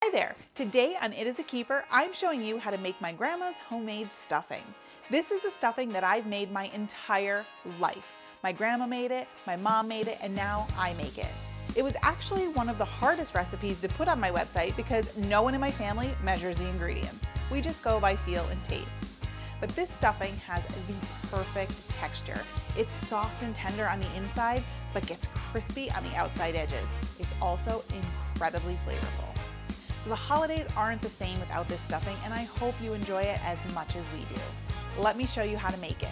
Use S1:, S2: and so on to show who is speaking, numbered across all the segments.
S1: Hi there! Today on It Is a Keeper, I'm showing you how to make my grandma's homemade stuffing. This is the stuffing that I've made my entire life. My grandma made it, my mom made it, and now I make it. It was actually one of the hardest recipes to put on my website because no one in my family measures the ingredients. We just go by feel and taste. But this stuffing has the perfect texture. It's soft and tender on the inside, but gets crispy on the outside edges. It's also incredibly flavorful. So the holidays aren't the same without this stuffing, and I hope you enjoy it as much as we do. Let me show you how to make it.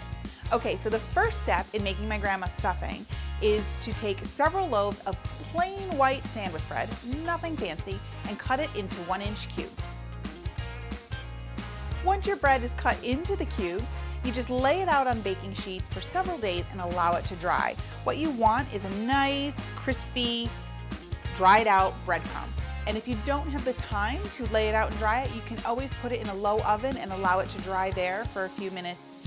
S1: Okay, so the first step in making my grandma's stuffing is to take several loaves of plain white sandwich bread, nothing fancy, and cut it into 1-inch cubes. Once your bread is cut into the cubes, you just lay it out on baking sheets for several days and allow it to dry. What you want is a nice, crispy, dried out breadcrumb. And if you don't have the time to lay it out and dry it, you can always put it in a low oven and allow it to dry there for a few minutes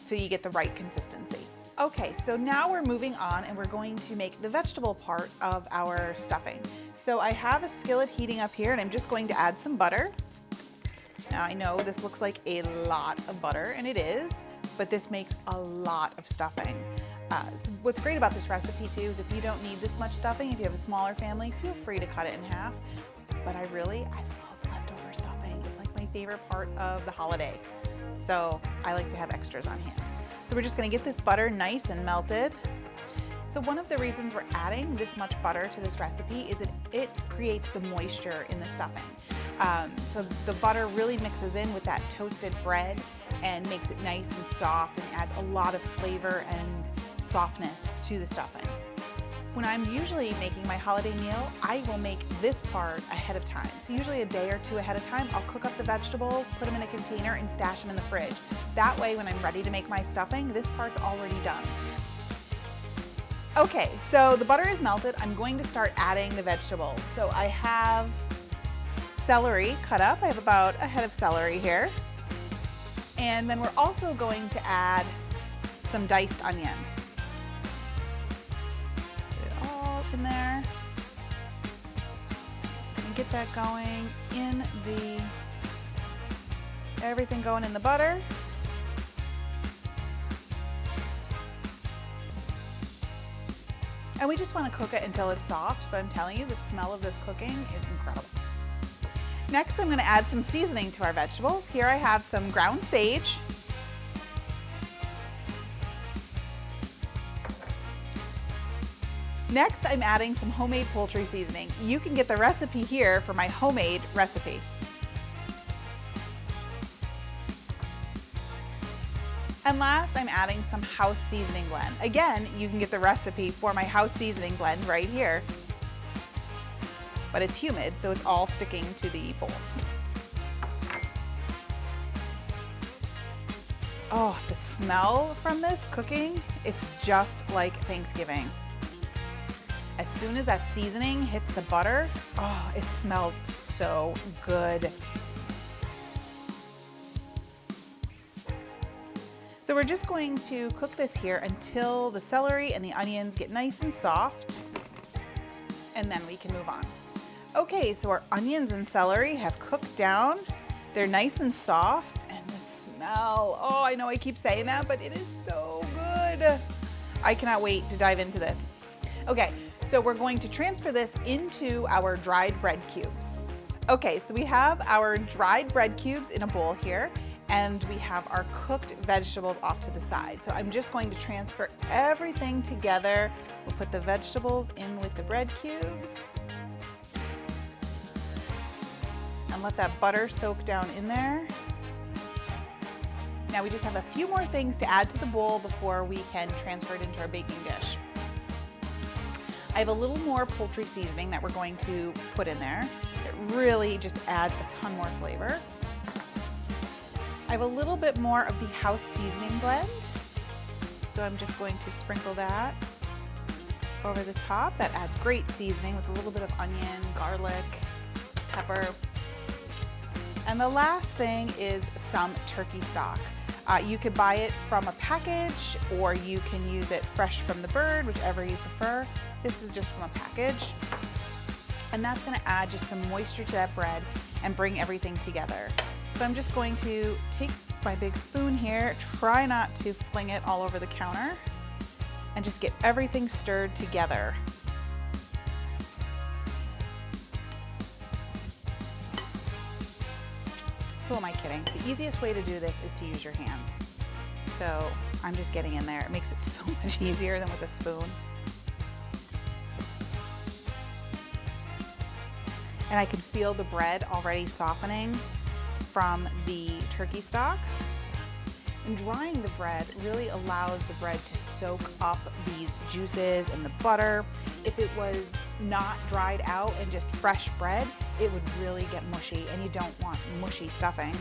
S1: till you get the right consistency. Okay, so now we're moving on and we're going to make the vegetable part of our stuffing. So I have a skillet heating up here and I'm just going to add some butter. Now I know this looks like a lot of butter, and it is, but this makes a lot of stuffing. So what's great about this recipe too is if you don't need this much stuffing, if you have a smaller family, feel free to cut it in half. But I love leftover stuffing. It's like my favorite part of the holiday. So I like to have extras on hand. So we're just gonna get this butter nice and melted. So one of the reasons we're adding this much butter to this recipe is it creates the moisture in the stuffing. So the butter really mixes in with that toasted bread and makes it nice and soft and adds a lot of flavor and softness to the stuffing. When I'm usually making my holiday meal, I will make this part ahead of time. So usually a day or two ahead of time, I'll cook up the vegetables, put them in a container and stash them in the fridge. That way when I'm ready to make my stuffing, this part's already done. Okay, so the butter is melted. I'm going to start adding the vegetables. So I have celery cut up. I have about a head of celery here. And then we're also going to add some diced onion. Put it all in there. Just gonna get that going in everything going in the butter. And we just want to cook it until it's soft, but I'm telling you, the smell of this cooking is incredible. Next, I'm going to add some seasoning to our vegetables. Here I have some ground sage. Next, I'm adding some homemade poultry seasoning. You can get the recipe here for my homemade recipe. And last, I'm adding some house seasoning blend. Again, you can get the recipe for my house seasoning blend right here. But it's humid, so it's all sticking to the bowl. Oh, the smell from this cooking, it's just like Thanksgiving. As soon as that seasoning hits the butter, oh, it smells so good. So we're just going to cook this here until the celery and the onions get nice and soft, and then we can move on. Okay, so our onions and celery have cooked down. They're nice and soft, and the smell, oh, I know I keep saying that, but it is so good. I cannot wait to dive into this. Okay, so we're going to transfer this into our dried bread cubes. Okay, so we have our dried bread cubes in a bowl here, and we have our cooked vegetables off to the side. So I'm just going to transfer everything together. We'll put the vegetables in with the bread cubes and let that butter soak down in there. Now we just have a few more things to add to the bowl before we can transfer it into our baking dish. I have a little more poultry seasoning that we're going to put in there. It really just adds a ton more flavor. I have a little bit more of the house seasoning blend. So I'm just going to sprinkle that over the top. That adds great seasoning with a little bit of onion, garlic, pepper. And the last thing is some turkey stock. You could buy it from a package or you can use it fresh from the bird, whichever you prefer. This is just from a package. And that's gonna add just some moisture to that bread and bring everything together. So I'm just going to take my big spoon here, try not to fling it all over the counter, and just get everything stirred together. Who am I kidding? The easiest way to do this is to use your hands. So I'm just getting in there. It makes it so much easier than with a spoon. And I can feel the bread already softening from the turkey stock. And drying the bread really allows the bread to soak up these juices and the butter. If it was not dried out and just fresh bread, it would really get mushy, and you don't want mushy stuffing.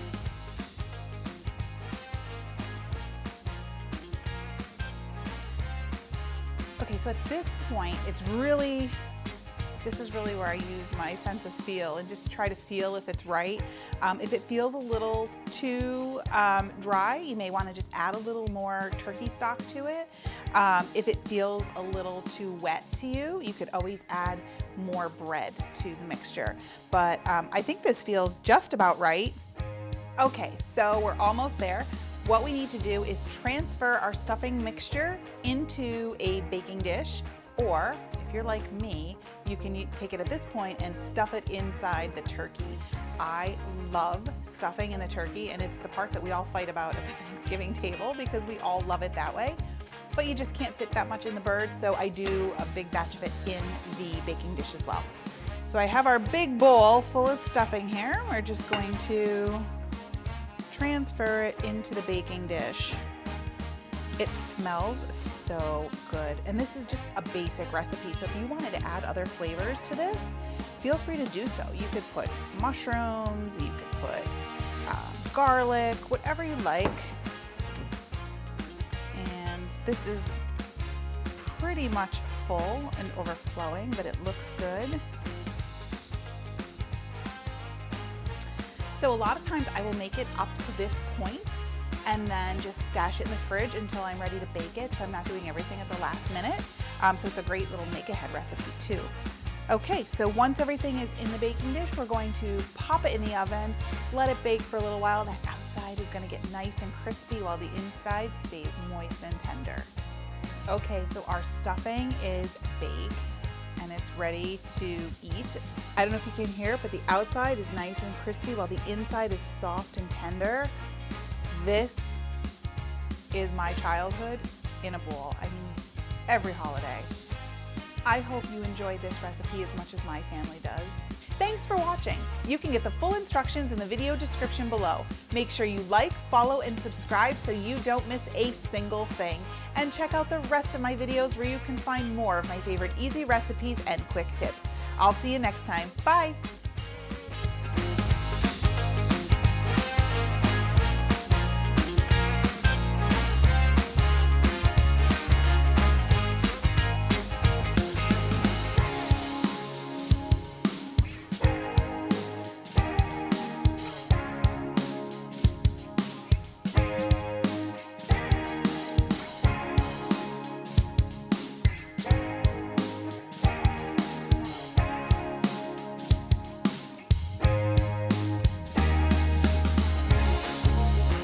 S1: Okay, so at this point, this is really where I use my sense of feel and just try to feel if it's right. If it feels a little too dry, you may want to just add a little more turkey stock to it. If it feels a little too wet to you, you could always add more bread to the mixture. But I think this feels just about right. Okay, so we're almost there. What we need to do is transfer our stuffing mixture into a baking dish, or if you're like me, you can take it at this point and stuff it inside the turkey. I love stuffing in the turkey, and it's the part that we all fight about at the Thanksgiving table because we all love it that way. But you just can't fit that much in the bird, so I do a big batch of it in the baking dish as well. So I have our big bowl full of stuffing here. We're just going to transfer it into the baking dish. It smells so good. And this is just a basic recipe. So if you wanted to add other flavors to this, feel free to do so. You could put mushrooms, you could put garlic, whatever you like. And this is pretty much full and overflowing, but it looks good. So a lot of times I will make it up to this point and then just stash it in the fridge until I'm ready to bake it, so I'm not doing everything at the last minute. So it's a great little make-ahead recipe too. Okay, so once everything is in the baking dish, we're going to pop it in the oven, let it bake for a little while. That outside is gonna get nice and crispy while the inside stays moist and tender. Okay, so our stuffing is baked and it's ready to eat. I don't know if you can hear it, but the outside is nice and crispy while the inside is soft and tender. This is my childhood in a bowl. I mean, every holiday. I hope you enjoyed this recipe as much as my family does. Thanks for watching. You can get the full instructions in the video description below. Make sure you like, follow, and subscribe so you don't miss a single thing. And check out the rest of my videos where you can find more of my favorite easy recipes and quick tips. I'll see you next time. Bye.